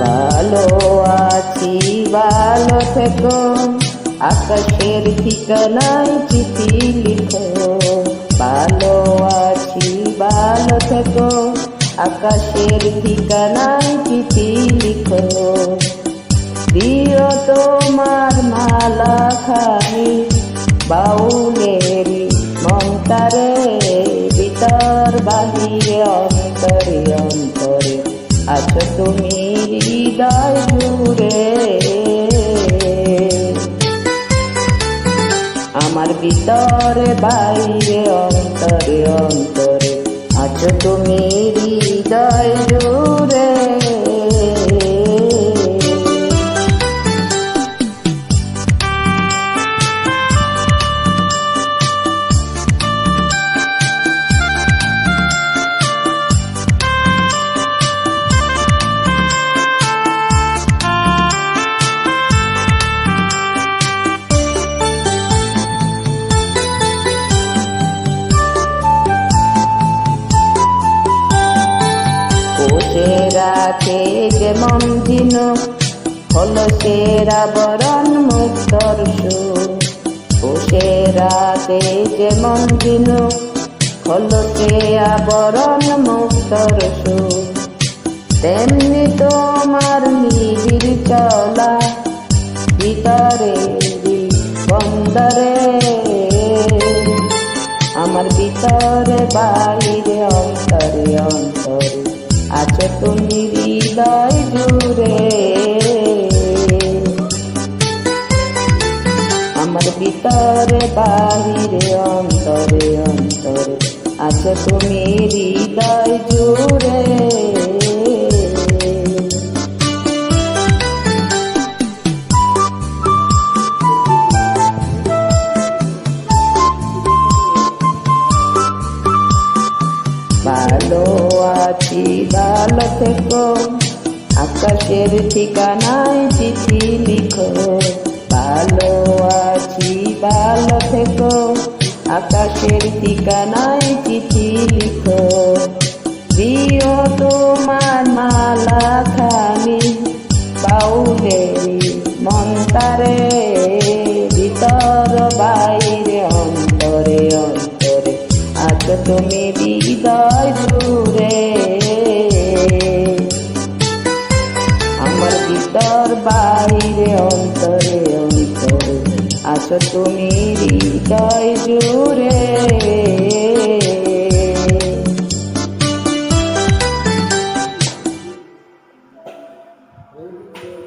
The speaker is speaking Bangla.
ভালো আছি ভালো থেকো, আকাশের ঠিকানায় চিঠি লিখো। ভালো আছি ভালো থেকো, আকাশের ঠিকানায় চিঠি লিখো। দিও তোমার মালা খানি বাউলেরি মন্তারে, ভিতর বাহিরে অন্তরে অন্তরে আছো তুমি হৃদয় জুড়ে। আমার ভিতরে বাইরে অন্তরে অন্তরে আছো তুমি হৃদয় জুড়ে। রাখে যেমন ঝিনুক হলো সেরা বরণ মুক্তর সুর। বসে রাতে যেমন ঝিনুক হলো সে আবরণ মুক্তর সুর। তেমনি তোমার নিবিড় চলা ভিতরে বন্দরে, আমার ভিতরে বাইরে অন্তরে অন্তরে আছো তুমি হৃদয় জুড়ে। আমার ভিতরে বাহিরে অন্তরে অন্তরে আছো তুমি হৃদয় জুড়ে। ভালো আছি ভালো থেকো, আকাশের ঠিকানায় চিঠি লিখো। ভালো আছি ভালো থেকো, আকাশের ঠিকানায় চিঠি লিখো। দিও তোমার মালা খানি বাউলেরি মন্তারে, ভিতর বাইরে অন্তরে অন্তরে আছো তুমি হৃদয় জুড়ে। আমার ভিতর বাইরে অন্তরে অন্তরে আছো তুমি হৃদয় জুড়ে।